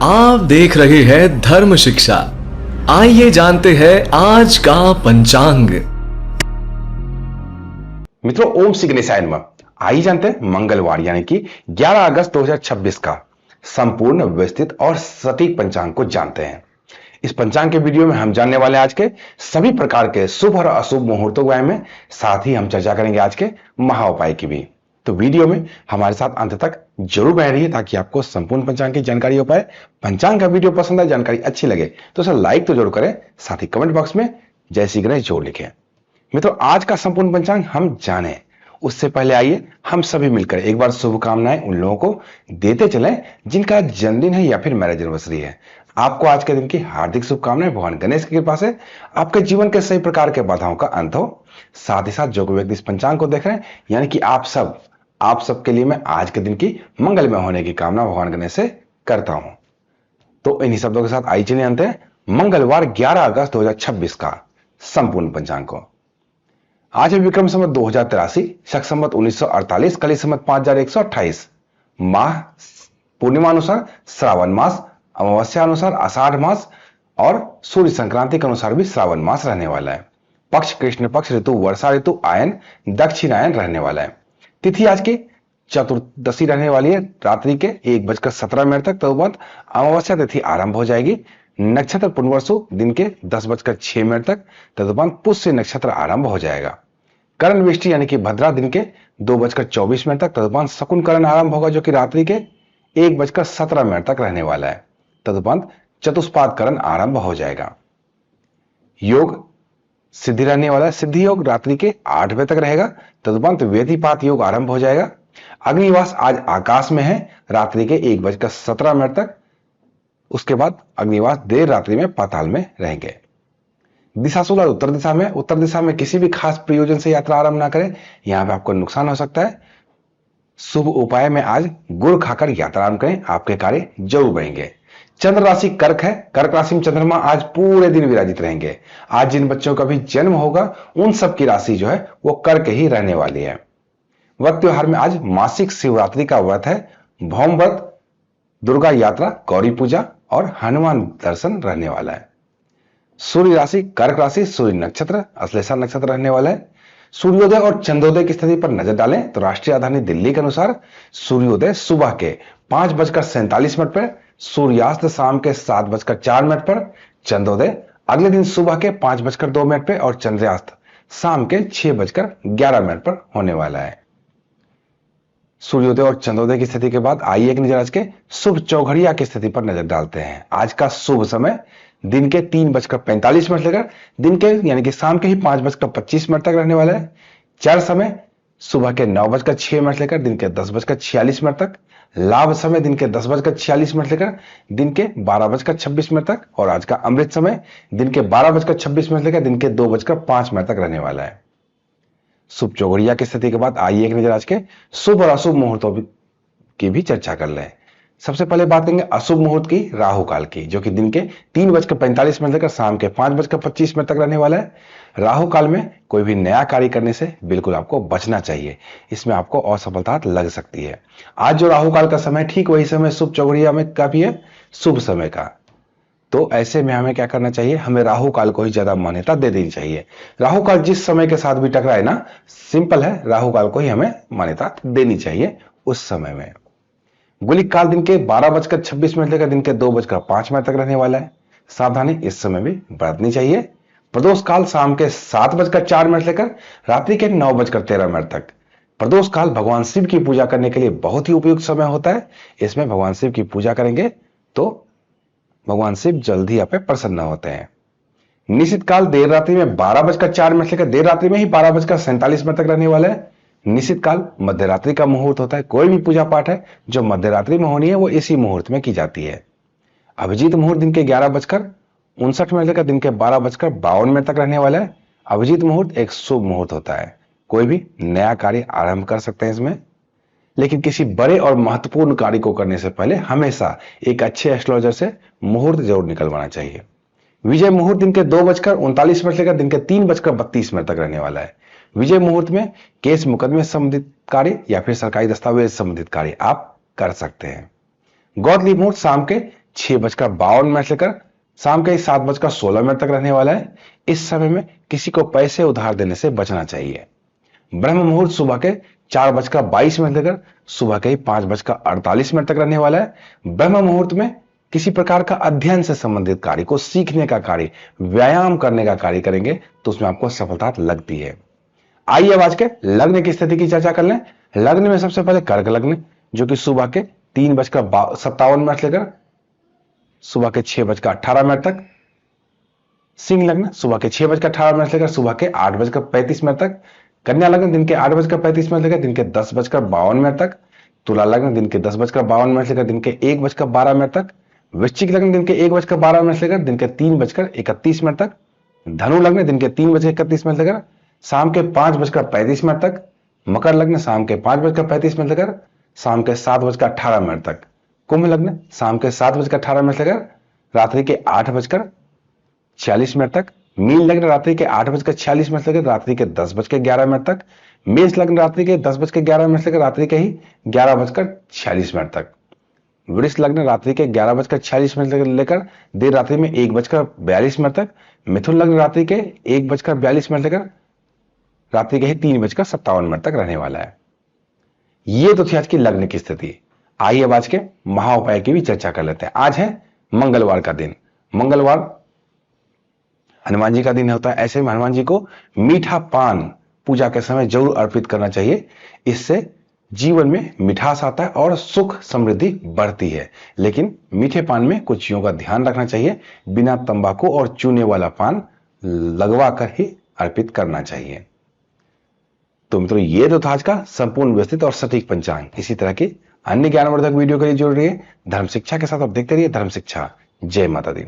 आप देख रहे हैं धर्म शिक्षा। आइए जानते हैं आज का पंचांग। मित्रों, ओम श्री गणेशाय नमः। आइए जानते हैं मंगलवार यानी कि 11 अगस्त 2026 का संपूर्ण विस्तृत और सटीक पंचांग को जानते हैं। इस पंचांग के वीडियो में हम जानने वाले आज के सभी प्रकार के शुभ और अशुभ मुहूर्तों के बारे में, साथ ही हम चर्चा करेंगे आज के महा उपाय की भी। तो वीडियो में हमारे साथ अंत तक जरूर बने रहिए ताकि आपको संपूर्ण पंचांग की जानकारी हो पाए। पंचांग का वीडियो पसंद आए, जानकारी अच्छी लगे तो उसे लाइक तो जरूर करें, साथ ही कमेंट बॉक्स में जय श्री गणेश जरूर लिखें। मित्रों, आज का संपूर्ण पंचांग हम जाने उससे पहले आइए हम सभी मिलकर एक बार शुभकामनाएं उन लोगों को देते चलें जिनका जन्मदिन है या फिर मैरिज एनिवर्सरी है। आपको आज के दिन की हार्दिक शुभकामनाएं। भगवान गणेश की कृपा से आपके जीवन के सही प्रकार के बाधाओं का अंत हो। साथ ही साथ जो कोई व्यक्ति इस पंचांग को देख रहे हैं यानी कि आप सब के लिए मैं आज के दिन की मंगलमय होने की कामना भगवान गणेश से करता हूं। तो इन्हीं शब्दों के साथ आइए चलिए जानते हैं मंगलवार 11 अगस्त 2026 का संपूर्ण पंचांग को। आज है विक्रम संवत 2083, शक संवत 1948, कली संवत 5128, माह पूर्णिमा अनुसार श्रावण मास, अमावस्या अनुसार आषाढ़ मास और सूर्य संक्रांति के अनुसार भी श्रावण मास रहने वाला है। पक्ष कृष्ण पक्ष, ऋतु वर्षा ऋतु, आयन दक्षिणायन रहने वाला है। तिथि आज की चतुर्दशी रहने वाली है, रात्रि के 1:17 तक। तदुपरांत अमावस्या तिथि आरंभ हो जाएगी। नक्षत्र पुनर्वसु दिन के 10:06 तक। तदुपरांत पुष्य नक्षत्र आरंभ हो जाएगा। करण वृष्टि यानी कि भद्रा दिन के 2:24 तक। तदुपरांत शकुन करण आरंभ होगा जो कि रात्रि के 1:17 तक रहने वाला है। तदुपरांत चतुष्पाद करण आरंभ हो जाएगा। योग सिद्धि रहने वाला है। सिद्धि योग रात्रि के 8 बजे तक रहेगा। तदुपरांत व्यतिपात योग आरंभ हो जाएगा। अग्निवास आज आकाश में है रात्रि के 1:17 तक। उसके बाद अग्निवास देर रात्रि में पाताल में रहेंगे। दिशा सूल उत्तर दिशा में। उत्तर दिशा में किसी भी खास प्रयोजन से यात्रा आरंभ ना करें, यहां पे आपको नुकसान हो सकता है। शुभ उपाय में आज गुड़ खाकर यात्रा आरंभ करें, आपके कार्य जरूर बढ़ेंगे। चंद्र राशि कर्क है। कर्क राशि में चंद्रमा आज पूरे दिन विराजित रहेंगे। आज जिन बच्चों का भी जन्म होगा उन सब की राशि जो है वो कर्क ही रहने वाली है। व्रत त्योहार में आज मासिक शिवरात्रि का व्रत है, भौम व्रत, दुर्गा यात्रा, गौरी पूजा और हनुमान दर्शन रहने वाला है। सूर्य राशि कर्क राशि, सूर्य नक्षत्र अश्लेषा नक्षत्र रहने वाला है। सूर्योदय और चंद्रोदय की स्थिति पर नजर डालें तो राष्ट्रीय राजधानी दिल्ली के अनुसार सूर्योदय सुबह के 5:47 पर, सूर्यास्त शाम के 7:04 पर, चंद्रोदय अगले दिन सुबह के 5:02 पर और चंद्रास्त शाम के 6:11 पर होने वाला है। सूर्योदय और चंद्रोदय की स्थिति के बाद आइए एक नजर आज के शुभ चौघड़िया की स्थिति पर नजर डालते हैं। आज का शुभ समय दिन के 3:45 लेकर दिन के यानी कि शाम के ही 5:25 तक रहने वाला है। चर समय सुबह के 9:06 लेकर दिन के 10:46 तक। लाभ समय दिन के 10:46 लेकर दिन के 12:26 तक। और आज का अमृत समय दिन के 12:26 लेकर दिन के 2:05 तक रहने वाला है। शुभ चौघड़िया की स्थिति के बाद आइए एक नजर आज के शुभ और अशुभ मुहूर्तों की भी चर्चा कर लें। सबसे पहले बात करेंगे अशुभ मुहूर्त की, राहु काल की, जो कि दिन के 3:45 लेकर शाम के 5:25 तक रहने वाला है। राहु काल में कोई भी नया कार्य करने से बिल्कुल आपको बचना चाहिए, इसमें आपको असफलता लग सकती है। आज जो राहु काल का समय ठीक वही समय शुभ चौघड़िया में का भी है, शुभ समय का। तो ऐसे में हमें क्या करना चाहिए, हमें राहु काल को ही ज्यादा मान्यता दे देनी चाहिए। राहु काल जिस समय के साथ भी टकराए ना, सिंपल है, राहु काल को ही हमें मान्यता देनी चाहिए उस समय में। गुलिक काल दिन के 12:26 लेकर दिन के 2:05 तक रहने वाला है। सावधानी इस समय भी बरतनी चाहिए। प्रदोष काल शाम के 7:04 लेकर रात्रि के 9:13 तक। प्रदोष काल भगवान शिव की पूजा करने के लिए बहुत ही उपयुक्त समय होता है। इसमें भगवान शिव की पूजा करेंगे तो भगवान शिव जल्दी आप पे प्रसन्न होते हैं। निश्चित काल देर रात्रि में 12:04 लेकर देर रात्रि में ही 12:47 तक रहने वाला है। निश्चित काल मध्य रात्रि का मुहूर्त होता है। कोई भी पूजा पाठ है जो मध्य रात्रि में होनी है वो इसी मुहूर्त में की जाती है। अभिजीत मुहूर्त दिन के 11:59 लेकर दिन के 12:52 तक रहने वाला है। अभिजीत मुहूर्त एक शुभ मुहूर्त होता है, कोई भी नया कार्य आरंभ कर सकते हैं इसमें। लेकिन किसी बड़े और महत्वपूर्ण कार्य को करने से पहले हमेशा एक अच्छे एस्ट्रोलॉजर से मुहूर्त जरूर निकलवाना चाहिए। विजय मुहूर्त दिन के 2:39 लेकर दिन के 3:32 तक रहने वाला है। विजय मुहूर्त में केस मुकदमे संबंधित कार्य या फिर सरकारी दस्तावेज संबंधित कार्य आप कर सकते हैं। गौतली मुहूर्त शाम के 6:52 से लेकर शाम के 7:16 तक रहने वाला है। इस समय में किसी को पैसे उधार देने से बचना चाहिए। ब्रह्म मुहूर्त सुबह के 4:22 से लेकर सुबह के 5:48 तक रहने वाला है। ब्रह्म मुहूर्त में किसी प्रकार का अध्ययन से संबंधित कार्य को, सीखने का कार्य, व्यायाम करने का कार्य करेंगे तो उसमें आपको सफलता लगती है। आइए अब आज के लग्न की स्थिति की चर्चा कर लें। लग्न में सबसे पहले कर्क लग्न, जो कि सुबह के 3:57 से लेकर सुबह के 6:18 तक। सिंह लग्न सुबह के 6:18 से लेकर सुबह के 8:35 तक। कन्या लग्न दिन के 8:35 से लेकर दिन के 10:52 तक। तुला लग्न दिन के 10:52 से लेकर दिन के 1:12 तक। वृश्चिक लग्न दिन के 1:12 से लेकर दिन के 3:31 तक। धनु लग्न दिन के 3:31 से लेकर शाम के 5:35 तक। मकर लग्न शाम के 5:35 से लेकर शाम के 7:18 तक। कुंभ लग्न शाम के 7:18 से लेकर रात्रि के 8:46 तक। मीन लग्न रात्रि के 8:46 से लेकर रात्रि के 10:11 तक। मेष लग्न रात्रि के 10:11 से लेकर रात्रि के ही 11:46 तक। वृष लग्न रात्रि के 11:46 से लेकर देर रात्रि में 1:42 तक। मिथुन लग्न रात्रि के 1:42 से लेकर रात्रि के ही 3:57 तक रहने वाला है। ये तो थी आज की लग्न की स्थिति। आइए अब आज के महाउपाय की भी चर्चा कर लेते हैं। आज है मंगलवार का दिन। मंगलवार हनुमान जी का दिन होता है। ऐसे में हनुमान जी को मीठा पान पूजा के समय जरूर अर्पित करना चाहिए। इससे जीवन में मिठास आता है और सुख समृद्धि बढ़ती है। लेकिन मीठे पान में कुछ चीजों का ध्यान रखना चाहिए। बिना तंबाकू और चूने वाला पान लगवा कर ही अर्पित करना चाहिए। तो मित्रों, ये तो था आज का संपूर्ण व्यवस्थित और सटीक पंचांग। इसी तरह की अन्य ज्ञानवर्धक वीडियो के लिए जुड़ रहिए धर्म शिक्षा के साथ। आप देखते रहिए धर्म शिक्षा। जय माता दी।